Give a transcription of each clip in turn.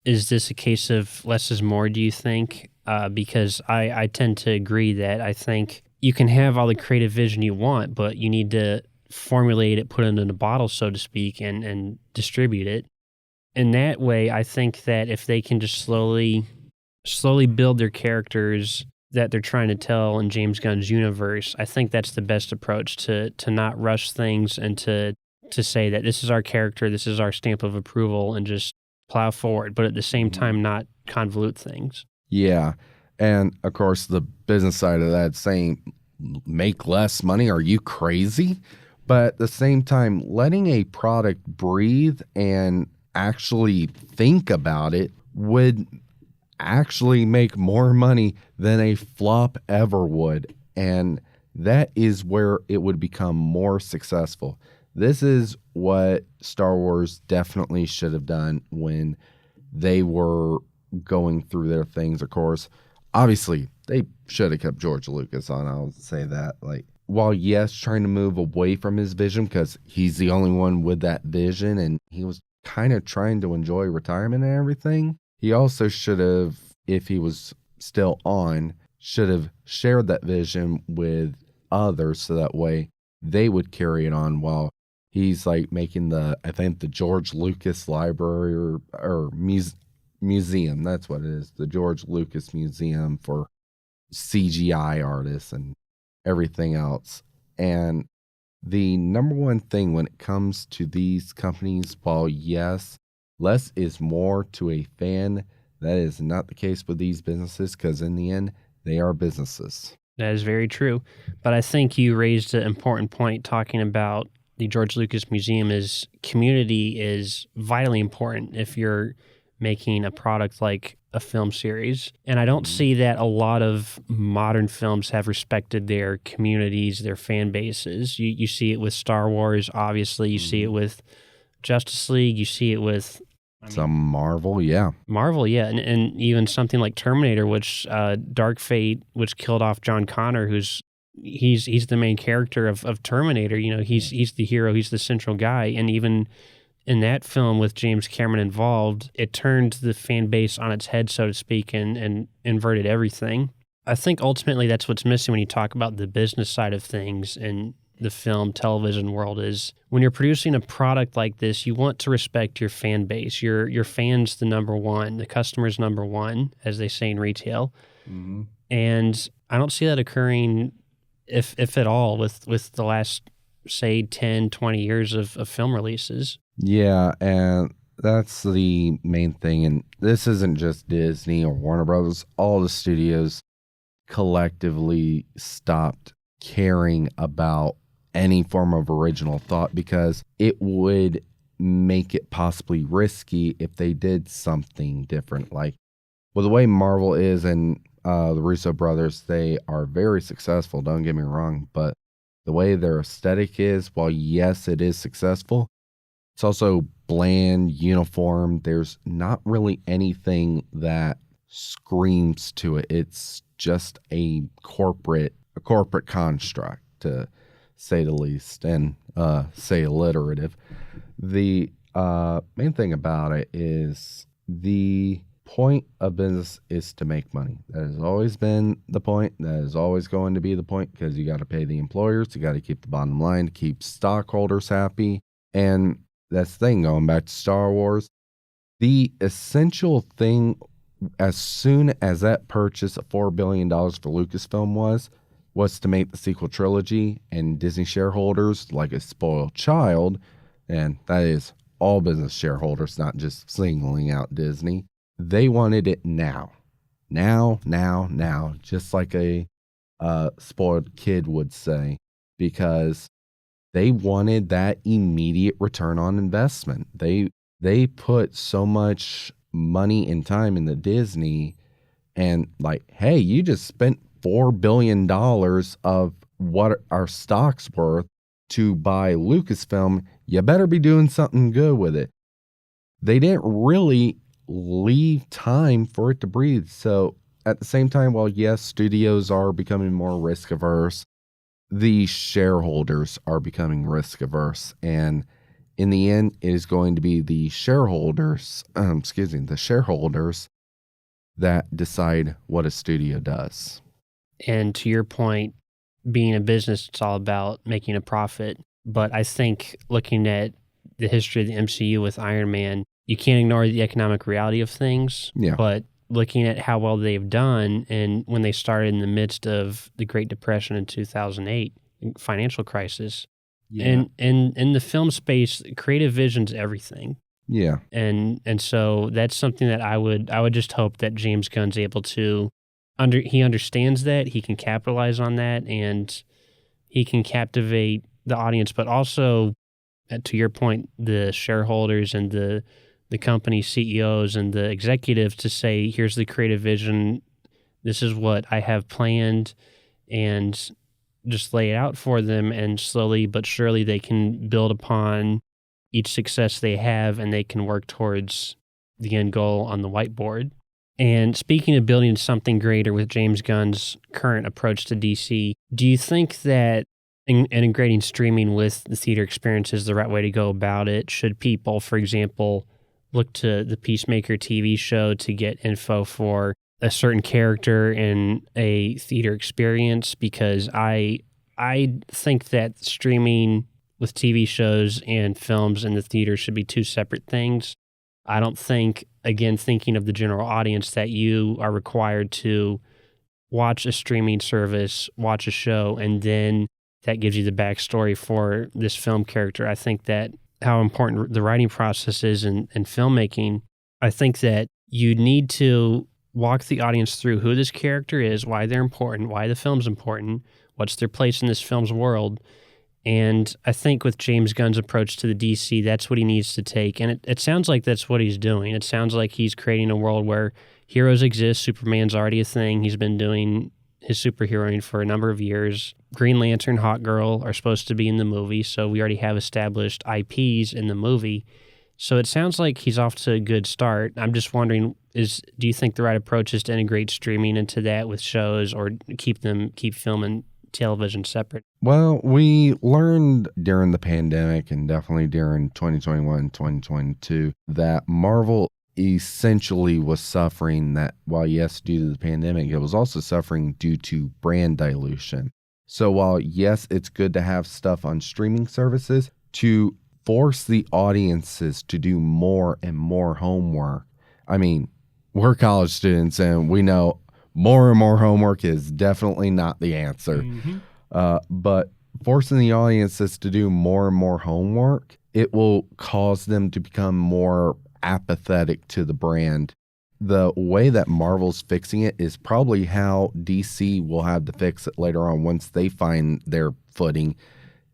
is this a case of less is more, do you think? Because I tend to agree that I think you can have all the creative vision you want, but you need to formulate it, put it in a bottle, so to speak, and distribute it. In that way, I think that if they can just slowly build their characters that they're trying to tell in James Gunn's universe, I think that's the best approach to not rush things and to say that this is our character, this is our stamp of approval, and just plow forward, but at the same time not convolute things. Yeah. And of course, the business side of that saying, make less money. Are you crazy? But at the same time, letting a product breathe and actually think about it would actually make more money than a flop ever would. And that is where it would become more successful. This is what Star Wars definitely should have done when they were going through their things. Of course, obviously, they should have kept George Lucas on. I'll say that. Like, while yes, trying to move away from his vision because he's the only one with that vision, and he was kind of trying to enjoy retirement and everything. He also should have, if he was still on, should have shared that vision with others so that way they would carry it on while he's like making the George Lucas Library or museum. That's what it is. The George Lucas Museum for CGI artists and everything else. And the number one thing when it comes to these companies, while yes, less is more to a fan, that is not the case with these businesses because in the end, they are businesses. That is very true. But I think you raised an important point talking about the George Lucas Museum. Is community is vitally important if you're making a product like a film series. And I don't see that a lot of modern films have respected their communities, their fan bases. You see it with Star Wars, obviously. You see it with Justice League. You see it with some Marvel, yeah. Marvel, yeah. And even something like Terminator, which Dark Fate, which killed off John Connor, he's the main character of Terminator. You know, he's the hero, he's the central guy. And even in that film with James Cameron involved, it turned the fan base on its head, so to speak, and inverted everything. I think ultimately that's what's missing when you talk about the business side of things in the film, television world is when you're producing a product like this, you want to respect your fan base. Your fan's the number one, the customer's number one, as they say in retail. Mm-hmm. And I don't see that occurring, if at all, with the last, say, 10, 20 years of film releases. Yeah, and that's the main thing. And this isn't just Disney or Warner Brothers. All the studios collectively stopped caring about any form of original thought because it would make it possibly risky if they did something different. Like, well, the way Marvel is and the Russo brothers, they are very successful, don't get me wrong, but the way their aesthetic is, while yes, it is successful, it's also bland, uniform. There's not really anything that screams to it. It's just a corporate construct, to say the least, and say alliterative. The main thing about it is the point of business is to make money. That has always been the point. That is always going to be the point because you got to pay the employers. You got to keep the bottom line to keep stockholders happy. And that's the thing, going back to Star Wars, the essential thing as soon as that purchase of $4 billion for Lucasfilm was to make the sequel trilogy, and Disney shareholders, like a spoiled child, and that is all business shareholders, not just singling out Disney, they wanted it now, just like a spoiled kid would say, because they wanted that immediate return on investment. They put so much money and time into Disney, and like, hey, you just spent $4 billion of what our stock's worth to buy Lucasfilm. You better be doing something good with it. They didn't really leave time for it to breathe. So at the same time, while yes, studios are becoming more risk averse, the shareholders are becoming risk averse. And In the end, it is going to be the shareholders, the shareholders that decide what a studio does. And to your point, being a business, it's all about making a profit. But I think looking at the history of the MCU with Iron Man, you can't ignore the economic reality of things. Yeah. But looking at how well they've done, and when they started in the midst of the Great Depression in 2008, financial crisis, and in the film space, creative vision's everything. Yeah. And so that's something that I would just hope that James Gunn's able to he understands that, he can capitalize on that, and he can captivate the audience, but also, to your point, the shareholders and the company CEOs and the executives to say, here's the creative vision, this is what I have planned, and just lay it out for them, and slowly but surely they can build upon each success they have, and they can work towards the end goal on the whiteboard. And speaking of building something greater with James Gunn's current approach to DC, do you think that integrating streaming with the theater experience is the right way to go about it? Should people, for example, look to the Peacemaker TV show to get info for a certain character in a theater experience? Because I think that streaming with TV shows and films in the theater should be two separate things. I don't think, again, thinking of the general audience, that you are required to watch a streaming service, watch a show, and then that gives you the backstory for this film character. I think that how important the writing process is in filmmaking, I think that you need to walk the audience through who this character is, why they're important, why the film's important, what's their place in this film's world. And I think with James Gunn's approach to the DC, that's what he needs to take. And it sounds like that's what he's doing. It sounds like he's creating a world where heroes exist. Superman's already a thing. He's been doing his superheroing for a number of years. Green Lantern, Hawkgirl are supposed to be in the movie, so we already have established IPs in the movie. So it sounds like he's off to a good start. I'm just wondering, do you think the right approach is to integrate streaming into that with shows, or keep film and television separate? Well, we learned during the pandemic, and definitely during 2021, 2022, that Marvel essentially was suffering that, while yes, due to the pandemic, it was also suffering due to brand dilution. So while yes, it's good to have stuff on streaming services, to force the audiences to do more and more homework. I mean, we're college students and we know more and more homework is definitely not the answer. Mm-hmm. But forcing the audiences to do more and more homework, it will cause them to become more apathetic to the brand. The way that Marvel's fixing it is probably how DC will have to fix it later on once they find their footing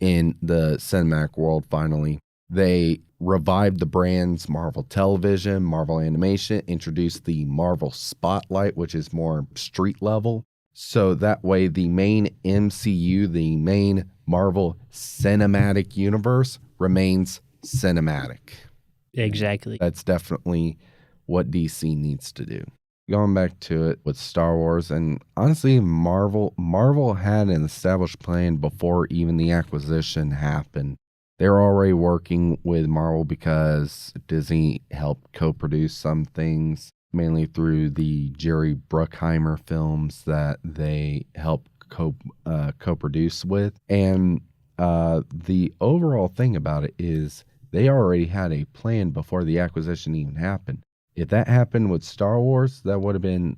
in the cinematic world finally. They revived the brands Marvel Television, Marvel Animation, introduced the Marvel Spotlight, which is more street level. So that way the main MCU, the main Marvel Cinematic Universe, remains cinematic. Exactly. And that's definitely what DC needs to do. Going back to it with Star Wars, and honestly, Marvel had an established plan before even the acquisition happened. They were already working with Marvel because Disney helped co-produce some things, mainly through the Jerry Bruckheimer films that they helped co-produce with. And the overall thing about it is they already had a plan before the acquisition even happened. If that happened with Star Wars, that would have been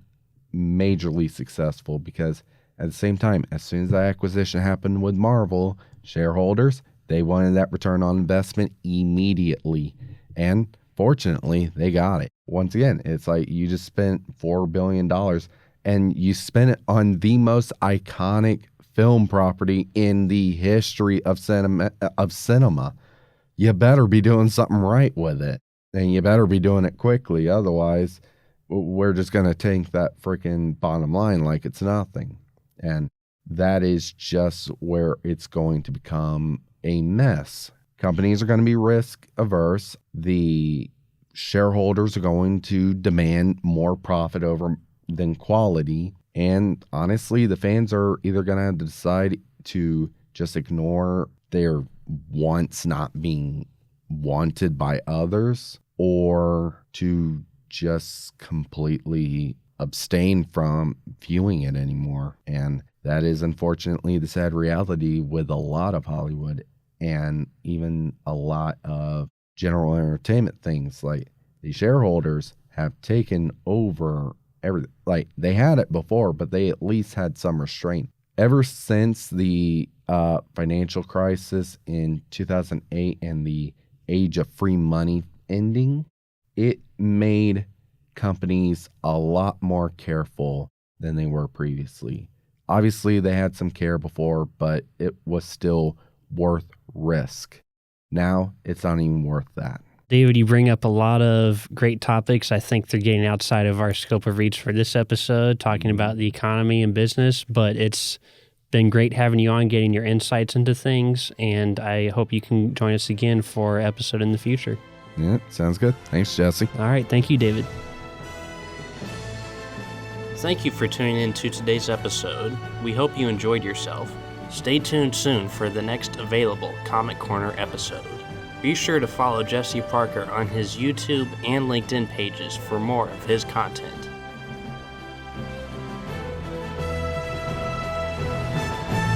majorly successful, because at the same time, as soon as the acquisition happened with Marvel, shareholders, they wanted that return on investment immediately. And fortunately, they got it. Once again, it's like you just spent $4 billion and you spent it on the most iconic film property in the history of cinema. You better be doing something right with it. And you better be doing it quickly. Otherwise, we're just going to tank that freaking bottom line like it's nothing. And that is just where it's going to become a mess. Companies are going to be risk averse. The shareholders are going to demand more profit over than quality. And honestly, the fans are either going to have to decide to just ignore their wants not being wanted by others, or to just completely abstain from viewing it anymore. And that is unfortunately the sad reality with a lot of Hollywood and even a lot of general entertainment things. Like, the shareholders have taken over everything. Like, they had it before, but they at least had some restraint. Ever since the financial crisis in 2008 and the age of free money ending, it made companies a lot more careful than they were previously. Obviously, they had some care before, but it was still worth risk. Now, it's not even worth that. David, you bring up a lot of great topics. I think they're getting outside of our scope of reach for this episode, talking about the economy and business, but it's been great having you on, getting your insights into things, and I hope you can join us again for an episode in the future. Yeah, sounds good. Thanks, Jesse. All right. Thank you, David. Thank you for tuning in to today's episode. We hope you enjoyed yourself. Stay tuned soon for the next available Comic Corner episode. Be sure to follow Jesse Parker on his YouTube and LinkedIn pages for more of his content.